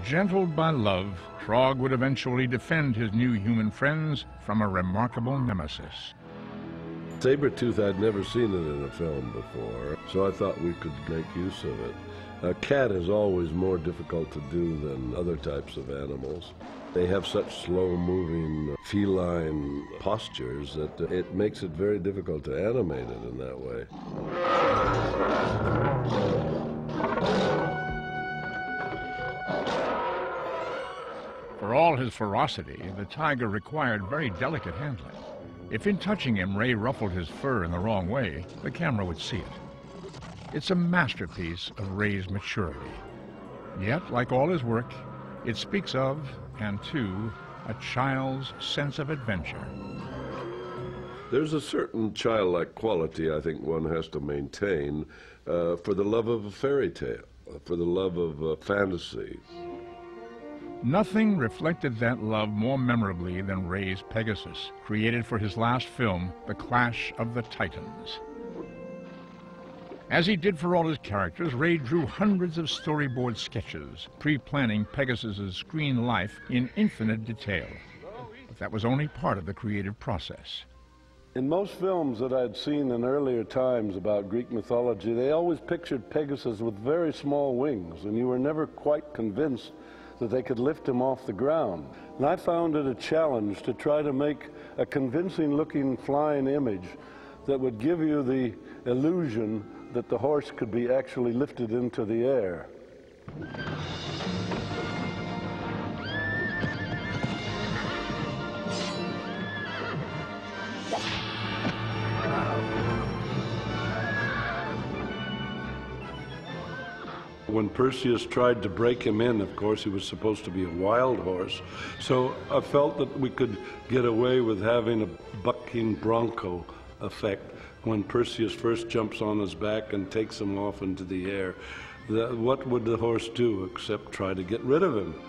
Gentled by love, Frog would eventually defend his new human friends from a remarkable nemesis. Saber-tooth, I'd never seen it in a film before, so I thought we could make use of it. A cat is always more difficult to do than other types of animals. They have such slow-moving feline postures that it makes it very difficult to animate it in that way. For all his ferocity, the tiger required very delicate handling. If in touching him, Ray ruffled his fur in the wrong way, the camera would see it. It's a masterpiece of Ray's maturity. Yet, like all his work, it speaks of, and to, a child's sense of adventure. There's a certain childlike quality I think one has to maintain for the love of a fairy tale, for the love of fantasy. Nothing reflected that love more memorably than Ray's Pegasus, created for his last film, The Clash of the Titans. As he did for all his characters, Ray drew hundreds of storyboard sketches, pre-planning Pegasus's screen life in infinite detail. But that was only part of the creative process. In most films that I'd seen in earlier times about Greek mythology, they always pictured Pegasus with very small wings, and you were never quite convinced that they could lift him off the ground. And I found it a challenge to try to make a convincing-looking flying image that would give you the illusion that the horse could be actually lifted into the air. When Perseus tried to break him in, of course, he was supposed to be a wild horse. So I felt that we could get away with having a bucking bronco effect when Perseus first jumps on his back and takes him off into the air. What would the horse do except try to get rid of him?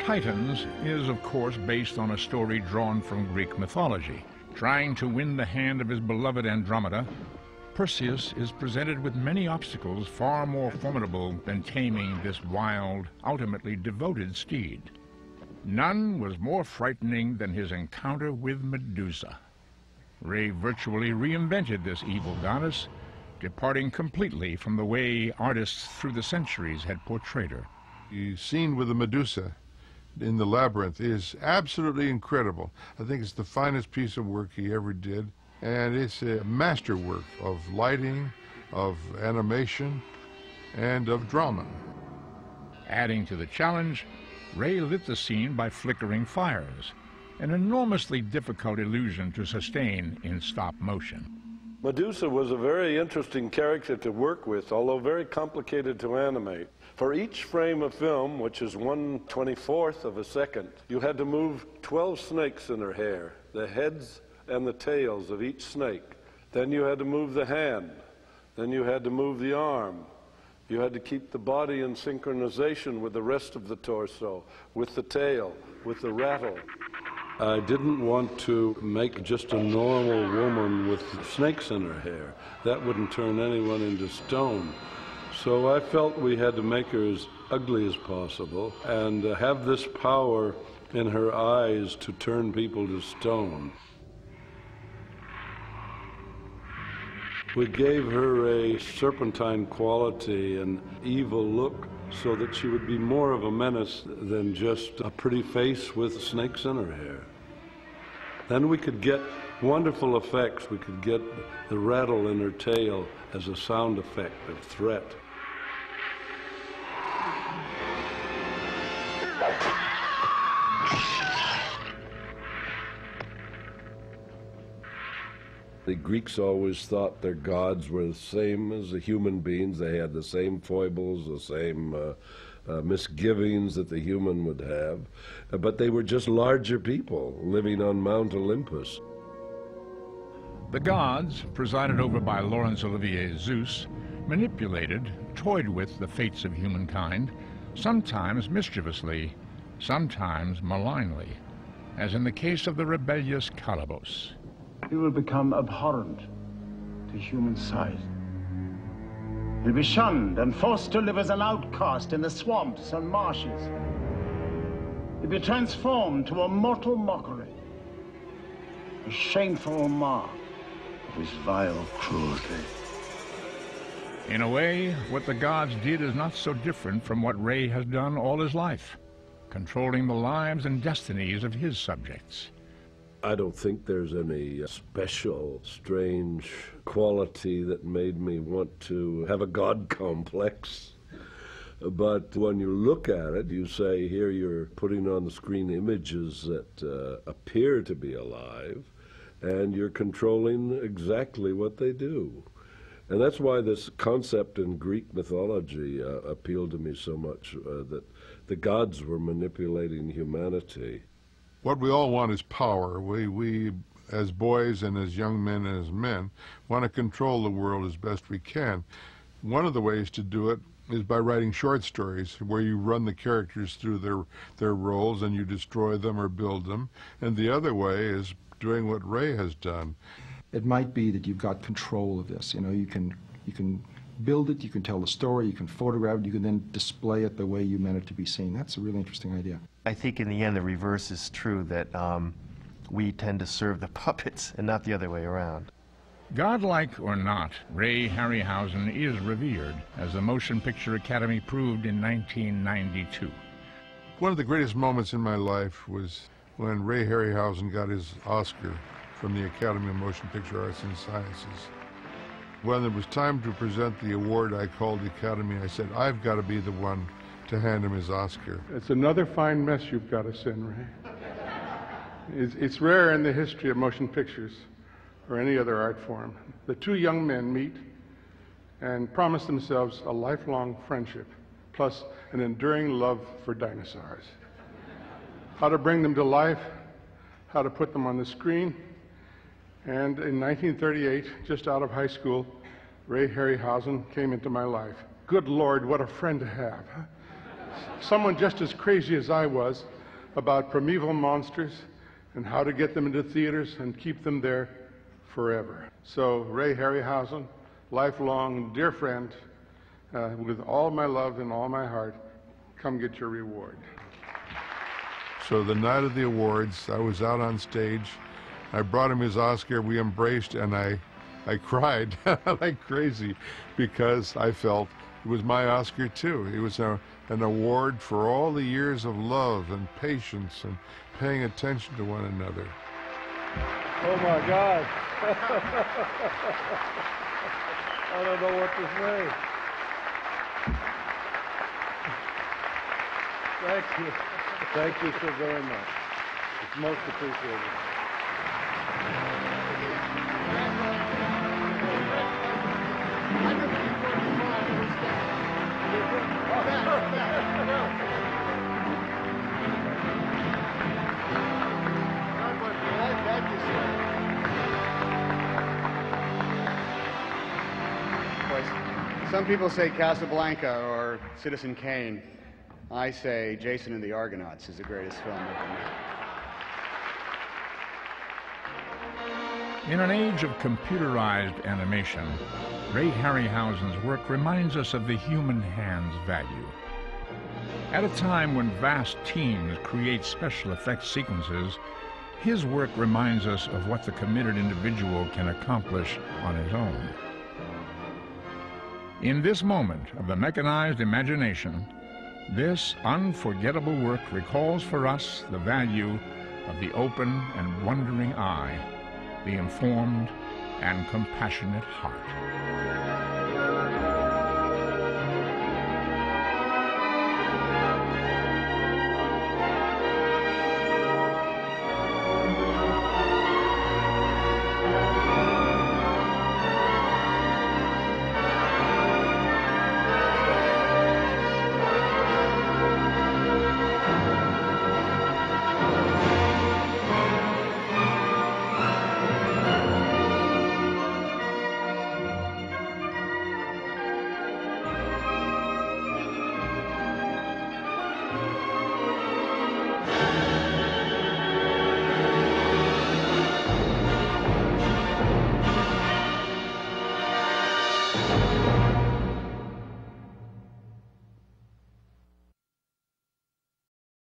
Titans is, of course, based on a story drawn from Greek mythology. Trying to win the hand of his beloved Andromeda, Perseus is presented with many obstacles far more formidable than taming this wild, ultimately devoted steed. None was more frightening than his encounter with Medusa. Ray virtually reinvented this evil goddess, departing completely from the way artists through the centuries had portrayed her. The scene with the Medusa in the labyrinth is absolutely incredible. I think it's the finest piece of work he ever did, and it's a masterwork of lighting, of animation, and of drama. Adding to the challenge, Ray lit the scene by flickering fires, an enormously difficult illusion to sustain in stop motion. Medusa was a very interesting character to work with, although very complicated to animate. For each frame of film, which is 1/24th of a second, you had to move 12 snakes in her hair, the heads and the tails of each snake. Then you had to move the hand. Then you had to move the arm. You had to keep the body in synchronization with the rest of the torso, with the tail, with the rattle. I didn't want to make just a normal woman with snakes in her hair. That wouldn't turn anyone into stone. So I felt we had to make her as ugly as possible and have this power in her eyes to turn people to stone. We gave her a serpentine quality, an evil look, so that she would be more of a menace than just a pretty face with snakes in her hair. Then we could get wonderful effects. We could get the rattle in her tail as a sound effect of threat. The Greeks always thought their gods were the same as the human beings. They had the same foibles, the same misgivings that the human would have, but they were just larger people living on Mount Olympus. The gods, presided over by Laurence Olivier's Zeus, manipulated, toyed with the fates of humankind, sometimes mischievously, sometimes malignly, as in the case of the rebellious Calibos. He will become abhorrent to human sight. He'll be shunned and forced to live as an outcast in the swamps and marshes. He'll be transformed to a mortal mockery, a shameful mark of his vile cruelty. In a way, what the gods did is not so different from what Ray has done all his life, controlling the lives and destinies of his subjects. I don't think there's any special, strange quality that made me want to have a God complex. But when you look at it, you say, here you're putting on the screen images that appear to be alive, and you're controlling exactly what they do. And that's why this concept in Greek mythology appealed to me so much, that the gods were manipulating humanity. What we all want is power. We as boys and as young men and as men, want to control the world as best we can. One of the ways to do it is by writing short stories where you run the characters through their roles and you destroy them or build them. And the other way is doing what Ray has done. It might be that you've got control of this. You know, you can build it, you can tell the story, you can photograph it, you can then display it the way you meant it to be seen. That's a really interesting idea. I think in the end the reverse is true, that we tend to serve the puppets and not the other way around. Godlike or not, Ray Harryhausen is revered, as the Motion Picture Academy proved in 1992. One of the greatest moments in my life was when Ray Harryhausen got his Oscar from the Academy of Motion Picture Arts and Sciences. When it was time to present the award, I called the Academy. I said, I've got to be the one to hand him his Oscar. It's another fine mess you've got us in, Ray. It's rare in the history of motion pictures or any other art form. The two young men meet and promise themselves a lifelong friendship, plus an enduring love for dinosaurs. How to bring them to life, how to put them on the screen. And in 1938, just out of high school, Ray Harryhausen came into my life. Good Lord, what a friend to have. Someone just as crazy as I was about primeval monsters and how to get them into theaters and keep them there forever. So Ray Harryhausen, lifelong dear friend, with all my love and all my heart, come get your reward. So the night of the awards, I was out on stage. I brought him his Oscar, we embraced, and I cried like crazy because I felt it was my Oscar too. It was an award for all the years of love and patience and paying attention to one another. Oh my God. I don't know what to say. Thank you. Thank you so very much. It's most appreciated. Some people say Casablanca or Citizen Kane. I say Jason and the Argonauts is the greatest film ever made. In an age of computerized animation, Ray Harryhausen's work reminds us of the human hand's value. At a time when vast teams create special effects sequences, his work reminds us of what the committed individual can accomplish on his own. In this moment of the mechanized imagination, this unforgettable work recalls for us the value of the open and wondering eye, the informed and compassionate heart.